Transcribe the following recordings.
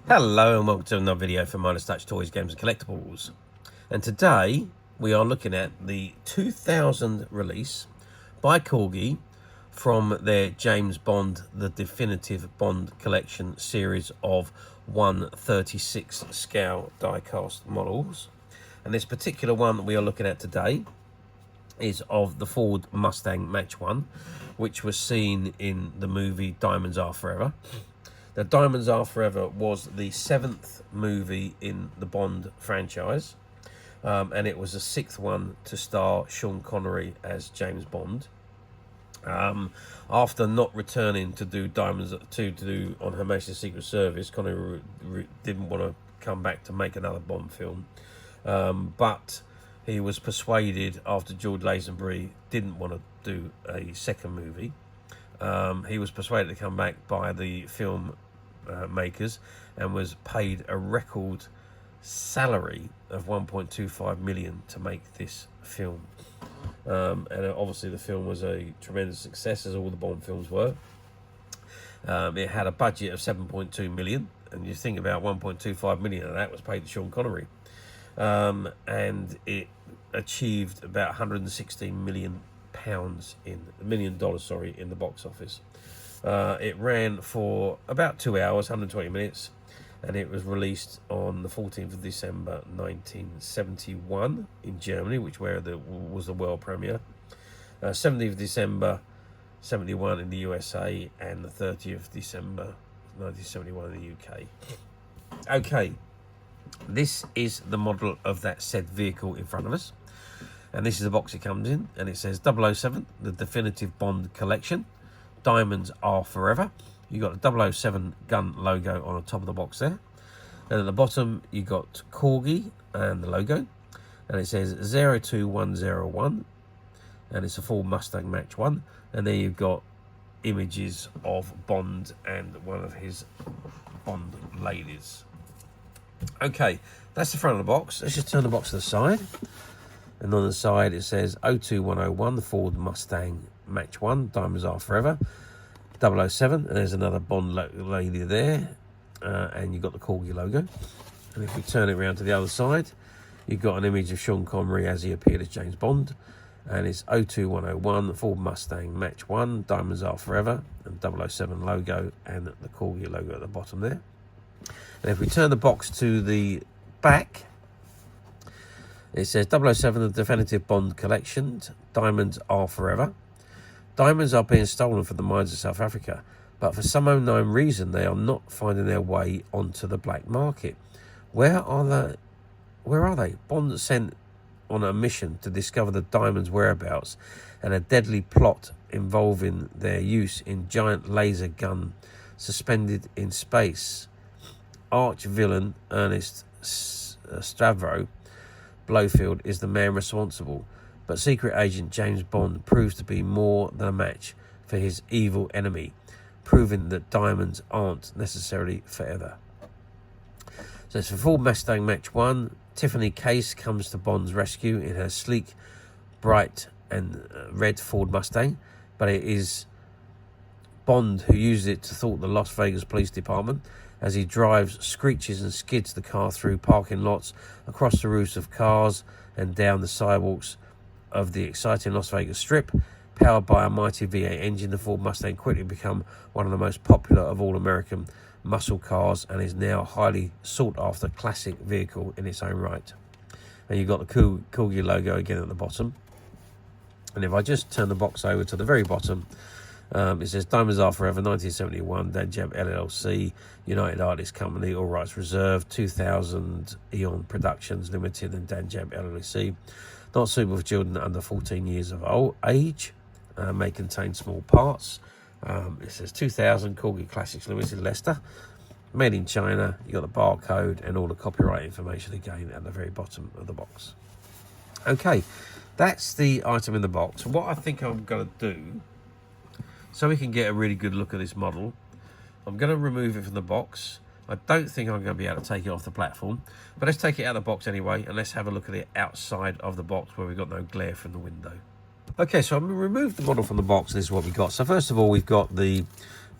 Hello and welcome to another video for Minus Touch Toys, Games and Collectibles. And today we are looking at the 2000 release by Corgi from their James Bond, the Definitive Bond Collection series of 136 scale die-cast models. And this particular one that we are looking at today is of the Ford Mustang Mach I, which was seen in the movie Diamonds Are Forever. Now, Diamonds Are Forever was the 7th movie in the Bond franchise, and it was the 6th one to star Sean Connery as James Bond. After not returning to do Diamonds to do on Her Majesty's Secret Service, Connery didn't want to come back to make another Bond film, but he was persuaded after George Lazenby didn't want to do a second movie. He was persuaded to come back by the film makers and was paid a record salary of 1.25 million to make this film. And obviously the film was a tremendous success, as all the Bond films were. It had a budget of 7.2 million, and you think about 1.25 million of that was paid to Sean Connery. And it achieved about 116 million pounds in the box office. It ran for about 2 hours, 120 minutes, and it was released on the 14th of December 1971 in Germany, which was the world premiere. 17th of December 71 in the USA, and the 30th of December 1971 in the UK. Okay, this is the model of that said vehicle in front of us. And this is the box it comes in, and it says 007, the Definitive Bond Collection, Diamonds Are Forever. You got the 007 gun logo on the top of the box there. And at the bottom, you got Corgi and the logo. And it says 02101, and it's a Ford Mustang Mach I. And there you've got images of Bond and one of his Bond ladies. Okay, that's the front of the box. Let's just turn the box to the side. And on the side it says 02101, the Ford Mustang Mach I, Diamonds Are Forever, 007, and there's another Bond lady there, and you've got the Corgi logo. And if we turn it around to the other side, you've got an image of Sean Connery as he appeared as James Bond, and it's 02101, the Ford Mustang Mach I, Diamonds Are Forever, and 007 logo, and the Corgi logo at the bottom there. And if we turn the box to the back, it says 007, the Definitive Bond Collection, Diamonds Are Forever. Diamonds are being stolen from the mines of South Africa, but for some unknown reason they are not finding their way onto the black market. Where are they? Bond sent on a mission to discover the diamonds' whereabouts, and a deadly plot involving their use in giant laser gun suspended in space. Arch-villain Ernest Stavro Blofeld is the man responsible, but secret agent James Bond proves to be more than a match for his evil enemy, proving that diamonds aren't necessarily forever. So it's for Ford Mustang Mach I. Tiffany Case comes to Bond's rescue in her sleek, bright and red Ford Mustang, but it is Bond who uses it to thwart the Las Vegas Police Department as he drives, screeches and skids the car through parking lots, across the roofs of cars and down the sidewalks of the exciting Las Vegas Strip. Powered by a mighty V8 engine, the Ford Mustang quickly become one of the most popular of all American muscle cars, and is now a highly sought after classic vehicle in its own right. And you've got the Corgi logo again at the bottom. And if I just turn the box over to the very bottom, it says Diamonds Are Forever, 1971, Danjab LLC, United Artists Company, all rights reserved, 2000 Eon Productions Limited and Danjab LLC. Not suitable for children under 14 years of age. May contain small parts. It says 2000 Corgi Classics Limited, Leicester. Made in China. You got the barcode and all the copyright information again at the very bottom of the box. Okay, that's the item in the box. What I think I'm going to do, so we can get a really good look at this model, I'm going to remove it from the box. I don't think I'm going to be able to take it off the platform, but let's take it out of the box anyway, and let's have a look at it outside of the box where we've got no glare from the window. Okay, so I'm going to remove the model from the box, and this is what we've got. So first of all, we've got the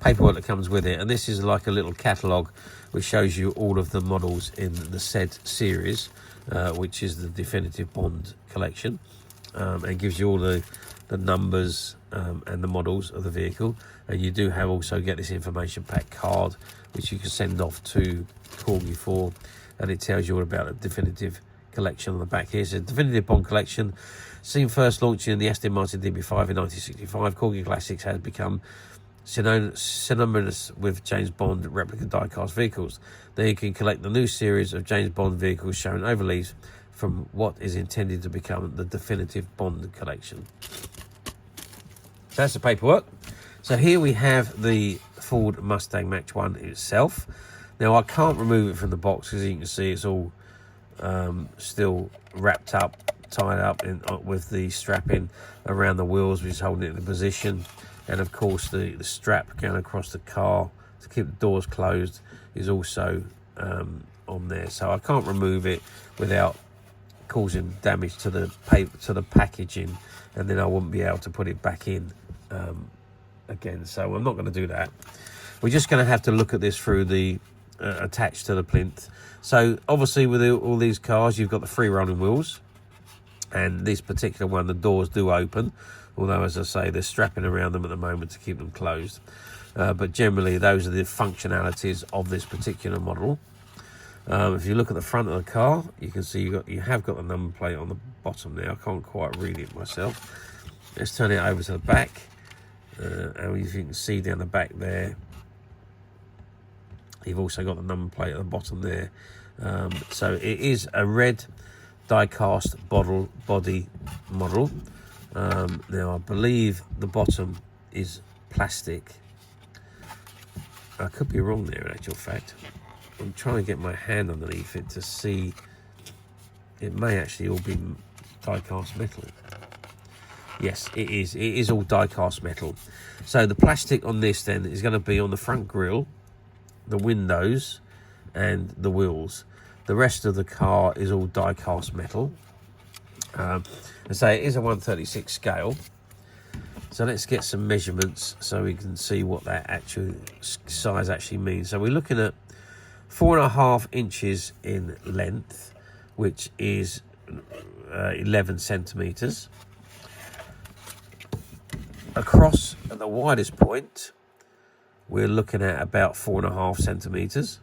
paperwork that comes with it, and this is like a little catalogue which shows you all of the models in the said series, which is the Definitive Bond collection, and gives you all the numbers and the models of the vehicle. And you do have also get this information pack card which you can send off to Corgi for, and it tells you all about the definitive collection on the back here. So Definitive Bond collection, seen first launching in the Aston Martin DB5 in 1965. Corgi Classics has become synonymous with James Bond replica die-cast vehicles. There you can collect the new series of James Bond vehicles showing overlays from what is intended to become the Definitive Bond collection. So that's the paperwork. So here we have the Ford Mustang Mach I itself. Now I can't remove it from the box because you can see it's all still wrapped up, tied up with the strapping around the wheels, which is holding it in position. And of course the strap going across the car to keep the doors closed is also on there. So I can't remove it without causing damage to the paper, to the packaging, and then I wouldn't be able to put it back in again. So I'm not going to do that. We're just going to have to look at this through the attached to the plinth. So obviously with all these cars you've got the free rolling wheels, and this particular one the doors do open, although as I say they're strapping around them at the moment to keep them closed, but generally those are the functionalities of this particular model. If you look at the front of the car, you can see you have got the number plate on the bottom there. I can't quite read it myself. Let's turn it over to the back, and as you can see down the back there, you've also got the number plate at the bottom there. So it is a red die-cast body model. Now I believe the bottom is plastic. I could be wrong there in actual fact. I'm trying to get my hand underneath it to see. It may actually all be die-cast metal. Yes, it is. It is all die-cast metal. So the plastic on this then is going to be on the front grille, the windows, and the wheels. The rest of the car is all die-cast metal. And so it is a 1/36 scale. So let's get some measurements so we can see what that actual size actually means. So we're looking at 4.5 inches in length, which is 11 centimeters. Across at the widest point, we're looking at about 4.5 centimeters.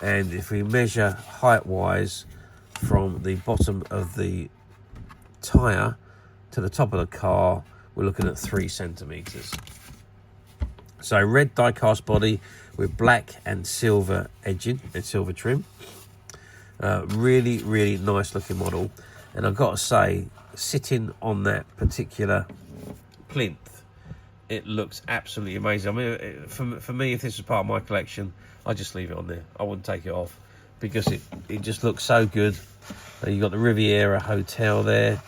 And if we measure height-wise from the bottom of the tyre to the top of the car, we're looking at 3 centimeters. So red die-cast body with black and silver edging and silver trim. Really, really nice looking model. And I've got to say, sitting on that particular plinth, it looks absolutely amazing. I mean, for me, if this was part of my collection, I'd just leave it on there. I wouldn't take it off because it just looks so good. You've got the Riviera Hotel there,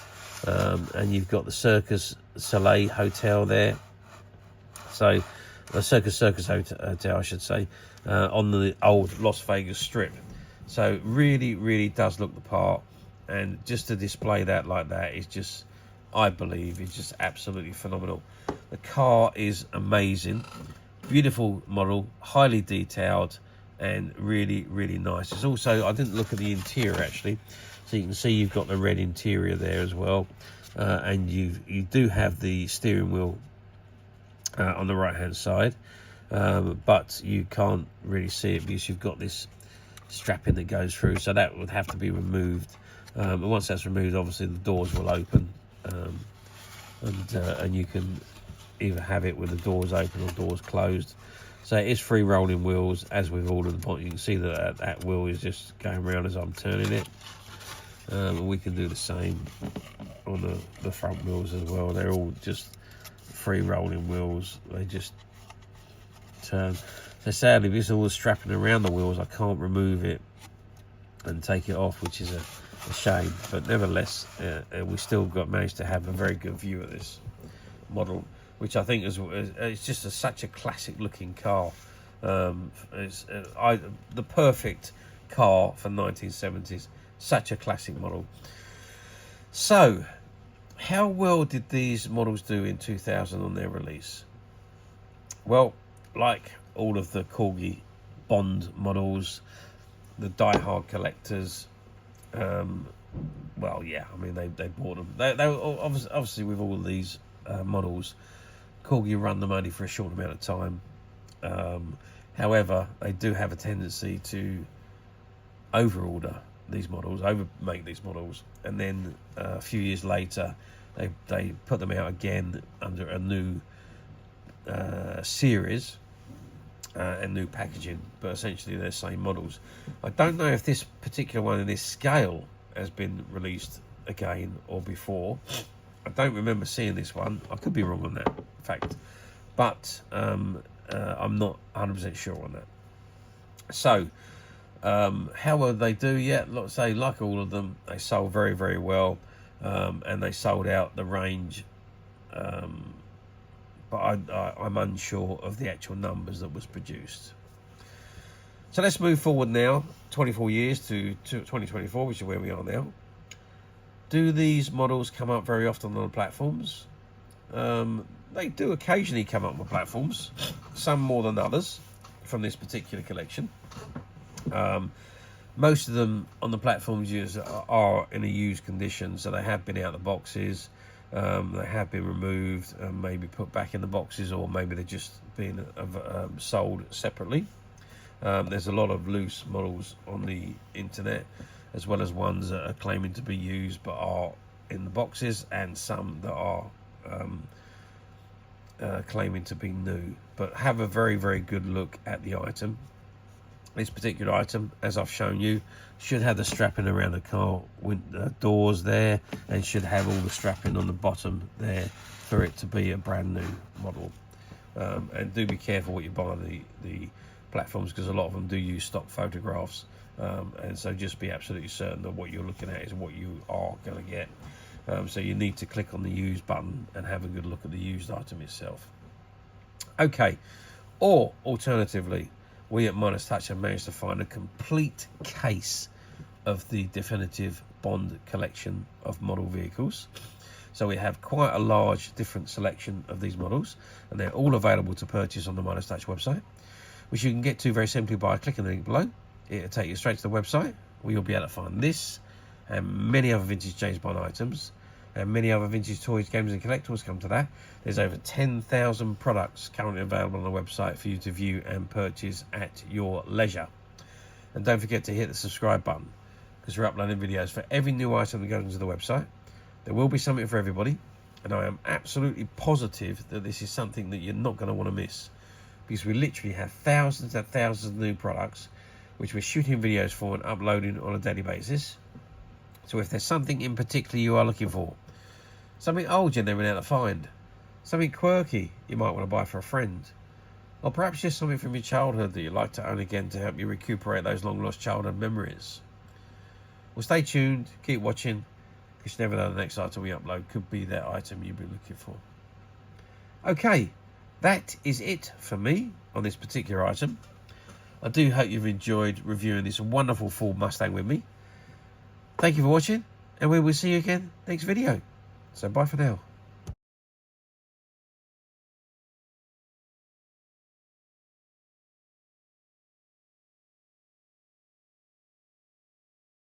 and you've got the Circus Soleil Hotel there. So the Circus Hotel, I should say, on the old Las Vegas Strip. So really, really does look the part, and just to display that like that is just, I believe, is just absolutely phenomenal. The car is amazing, beautiful model, highly detailed, and really, really nice. It's also, I didn't look at the interior actually, so you can see you've got the red interior there as well, and you do have the steering wheel on the right hand side, but you can't really see it because you've got this strapping that goes through, so that would have to be removed. And once that's removed, obviously the doors will open, and you can either have it with the doors open or doors closed. So it is free rolling wheels, as with all of the points. You can see that that wheel is just going around as I'm turning it. And we can do the same on the front wheels as well. They're all just free rolling wheels. They just turn. So sadly, because of all the strapping around the wheels, I can't remove it and take it off, which is a shame. But nevertheless, we still managed to have a very good view of this model, which I think is it's just such a classic looking car. It's the perfect car for 1970s. Such a classic model. So how well did these models do in 2000 on their release? Well, like all of the Corgi Bond models, the die-hard collectors, well, yeah, I mean, they bought them. They were obviously with all of these models, Corgi run them only for a short amount of time. However, they do have a tendency to overorder these models, overmake these models, and then a few years later, they put them out again under a new series and new packaging, but essentially they're the same models. I don't know if this particular one in this scale has been released again or before. I don't remember seeing this one. I could be wrong on that fact, but I'm not 100% sure on that. So how will they do? Yeah, let's say like all of them, they sold very, very well, and they sold out the range, but I'm unsure of the actual numbers that was produced. So let's move forward now 24 years to 2024, which is where we are now. Do these models come up very often on platforms? They do occasionally come up on platforms, some more than others from this particular collection. Most of them on the platforms are in a used condition, so they have been out of the boxes, they have been removed and maybe put back in the boxes, or maybe they're just being sold separately. There's a lot of loose models on the internet, as well as ones that are claiming to be used but are in the boxes, and some that are claiming to be new. But have a very, very good look at the item. This particular item, as I've shown you, should have the strapping around the car doors there, and should have all the strapping on the bottom there for it to be a brand new model. And do be careful what you buy on the platforms, because a lot of them do use stock photographs, and so just be absolutely certain that what you're looking at is what you are going to get. So you need to click on the used button and have a good look at the used item itself. Okay, or alternatively, we at Midas Touch have managed to find a complete case of the definitive Bond collection of model vehicles. So we have quite a large different selection of these models, and they're all available to purchase on the Midas Touch website, which you can get to very simply by clicking the link below. It'll take you straight to the website, where you'll be able to find this and many other vintage James Bond items, and many other vintage toys, games and collectibles come to that. There's over 10,000 products currently available on the website for you to view and purchase at your leisure. And don't forget to hit the subscribe button, because we're uploading videos for every new item that goes into the website. There will be something for everybody, and I am absolutely positive that this is something that you're not going to want to miss, because we literally have thousands and thousands of new products which we're shooting videos for and uploading on a daily basis. So if there's something in particular you are looking for, something old you're never able to find, something quirky you might want to buy for a friend, or perhaps just something from your childhood that you'd like to own again to help you recuperate those long lost childhood memories, well, stay tuned, keep watching, because you never know the next item we upload could be that item you've been looking for. Okay, that is it for me on this particular item. I do hope you've enjoyed reviewing this wonderful Ford Mustang with me. Thank you for watching, and we will see you again next video. So bye for now.